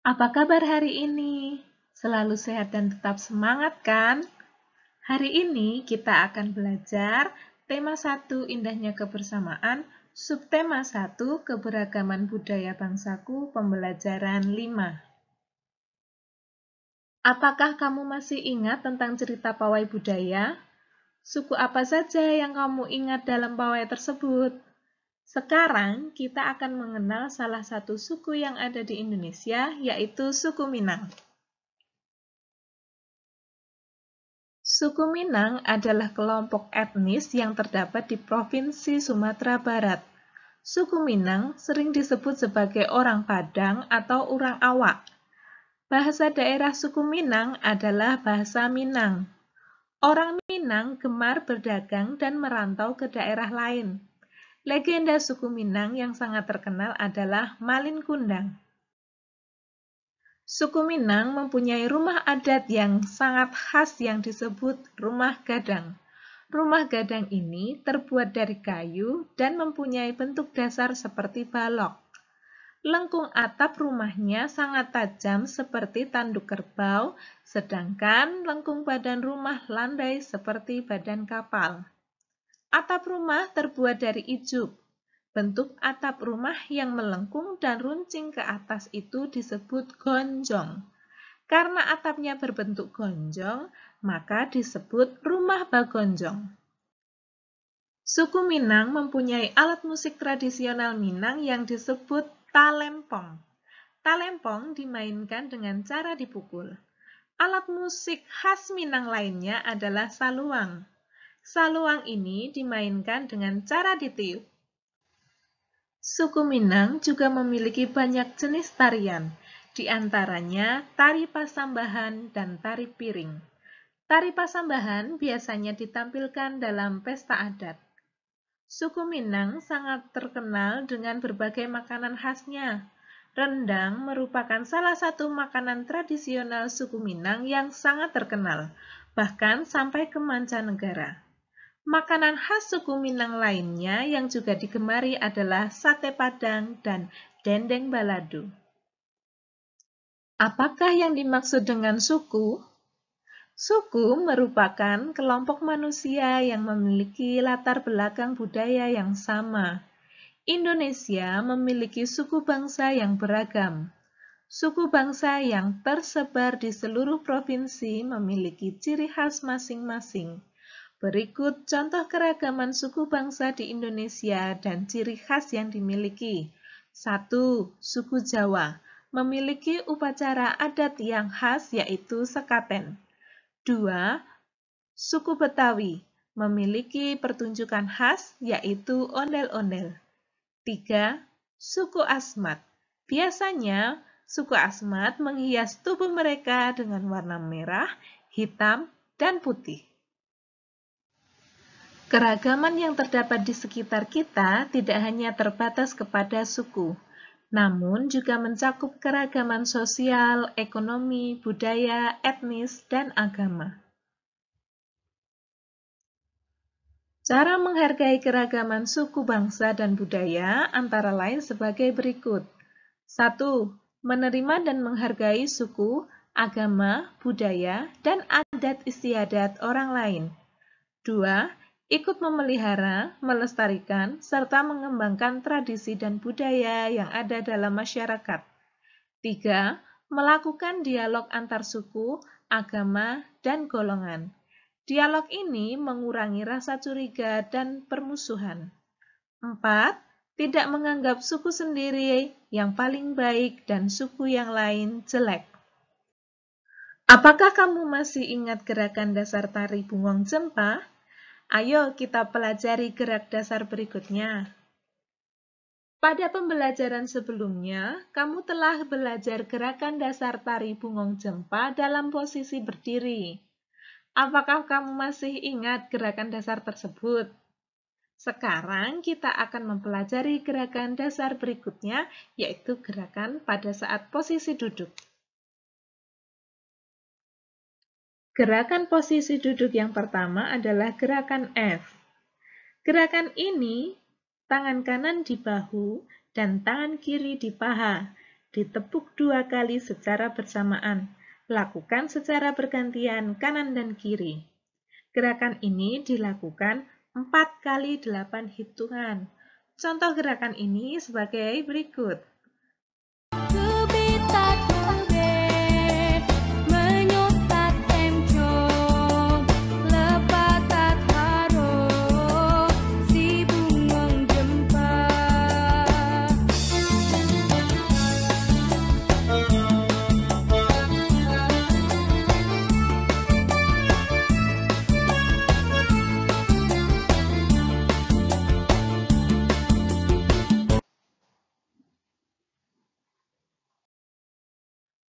Apa kabar hari ini? Selalu sehat dan tetap semangat kan? Hari ini kita akan belajar tema 1 indahnya kebersamaan, subtema 1 keberagaman budaya bangsaku, pembelajaran 5. Apakah kamu masih ingat tentang cerita pawai budaya? Suku apa saja yang kamu ingat dalam pawai tersebut? Sekarang kita akan mengenal salah satu suku yang ada di Indonesia, yaitu suku Minang. Suku Minang adalah kelompok etnis yang terdapat di Provinsi Sumatera Barat. Suku Minang sering disebut sebagai orang Padang atau orang Awak. Bahasa daerah suku Minang adalah bahasa Minang. Orang Minang gemar berdagang dan merantau ke daerah lain. Legenda suku Minang yang sangat terkenal adalah Malin Kundang. Suku Minang mempunyai rumah adat yang sangat khas yang disebut rumah gadang. Rumah gadang ini terbuat dari kayu dan mempunyai bentuk dasar seperti balok. Lengkung atap rumahnya sangat tajam seperti tanduk kerbau, sedangkan lengkung badan rumah landai seperti badan kapal. Atap rumah terbuat dari ijuk. Bentuk atap rumah yang melengkung dan runcing ke atas itu disebut gonjong. Karena atapnya berbentuk gonjong, maka disebut rumah bagonjong. Suku Minang mempunyai alat musik tradisional Minang yang disebut talempong. Talempong dimainkan dengan cara dipukul. Alat musik khas Minang lainnya adalah saluang. Saluang ini dimainkan dengan cara ditiup. Suku Minang juga memiliki banyak jenis tarian, di antaranya tari pasambahan dan tari piring. Tari pasambahan biasanya ditampilkan dalam pesta adat. Suku Minang sangat terkenal dengan berbagai makanan khasnya. Rendang merupakan salah satu makanan tradisional suku Minang yang sangat terkenal, bahkan sampai ke mancanegara. Makanan khas suku Minang lainnya yang juga digemari adalah sate padang dan dendeng balado. Apakah yang dimaksud dengan suku? Suku merupakan kelompok manusia yang memiliki latar belakang budaya yang sama. Indonesia memiliki suku bangsa yang beragam. Suku bangsa yang tersebar di seluruh provinsi memiliki ciri khas masing-masing. Berikut contoh keragaman suku bangsa di Indonesia dan ciri khas yang dimiliki. 1. Suku Jawa memiliki upacara adat yang khas yaitu sekaten. 2. Suku Betawi memiliki pertunjukan khas yaitu ondel-ondel. 3. Suku Asmat. Biasanya, suku Asmat menghias tubuh mereka dengan warna merah, hitam, dan putih. Keragaman yang terdapat di sekitar kita tidak hanya terbatas kepada suku, namun juga mencakup keragaman sosial, ekonomi, budaya, etnis, dan agama. Cara menghargai keragaman suku, bangsa, dan budaya antara lain sebagai berikut. 1. Menerima dan menghargai suku, agama, budaya, dan adat istiadat orang lain. 2. Ikut memelihara, melestarikan, serta mengembangkan tradisi dan budaya yang ada dalam masyarakat. 3. Melakukan dialog antar suku, agama, dan golongan. Dialog ini mengurangi rasa curiga dan permusuhan. 4. Tidak menganggap suku sendiri yang paling baik dan suku yang lain jelek. Apakah kamu masih ingat gerakan dasar tari Bungong Jempa? Ayo kita pelajari gerak dasar berikutnya. Pada pembelajaran sebelumnya, kamu telah belajar gerakan dasar tari Bungong Jempa dalam posisi berdiri. Apakah kamu masih ingat gerakan dasar tersebut? Sekarang kita akan mempelajari gerakan dasar berikutnya, yaitu gerakan pada saat posisi duduk. Gerakan posisi duduk yang pertama adalah gerakan F. Gerakan ini, tangan kanan di bahu dan tangan kiri di paha. Ditepuk 2 kali secara bersamaan. Lakukan secara bergantian kanan dan kiri. Gerakan ini dilakukan 4 kali 8 hitungan. Contoh gerakan ini sebagai berikut.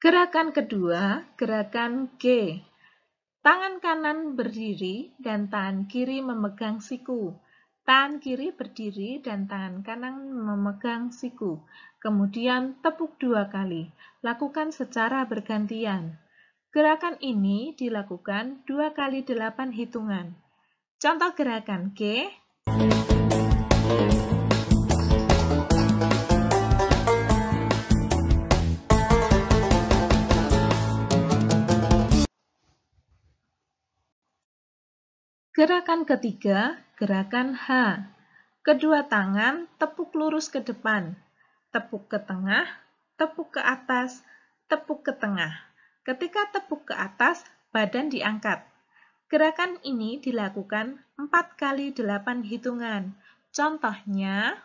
Gerakan kedua, gerakan G. Tangan kanan berdiri dan tangan kiri memegang siku. Tangan kiri berdiri dan tangan kanan memegang siku. Kemudian tepuk 2 kali. Lakukan secara bergantian. Gerakan ini dilakukan 2 kali 8 hitungan. Contoh gerakan G. Gerakan ketiga, gerakan H. Kedua tangan tepuk lurus ke depan, tepuk ke tengah, tepuk ke atas, tepuk ke tengah. Ketika tepuk ke atas, badan diangkat. Gerakan ini dilakukan 4 kali 8 hitungan. Contohnya,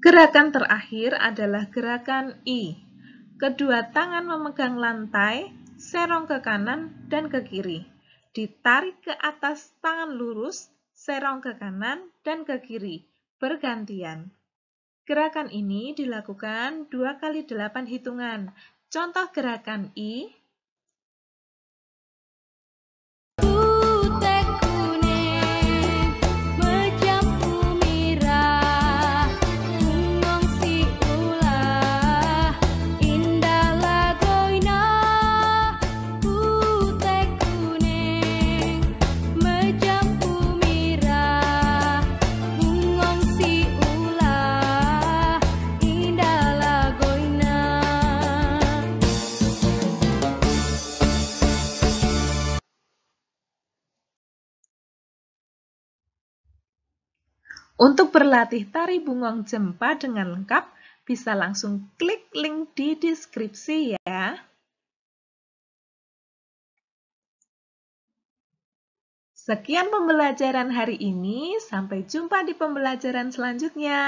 gerakan terakhir adalah gerakan I. Kedua tangan memegang lantai, serong ke kanan dan ke kiri. Ditarik ke atas tangan lurus, serong ke kanan dan ke kiri, bergantian. Gerakan ini dilakukan 2 kali 8 hitungan. Contoh gerakan I. Untuk berlatih tari bungong jempa dengan lengkap, bisa langsung klik link di deskripsi ya. Sekian pembelajaran hari ini, sampai jumpa di pembelajaran selanjutnya.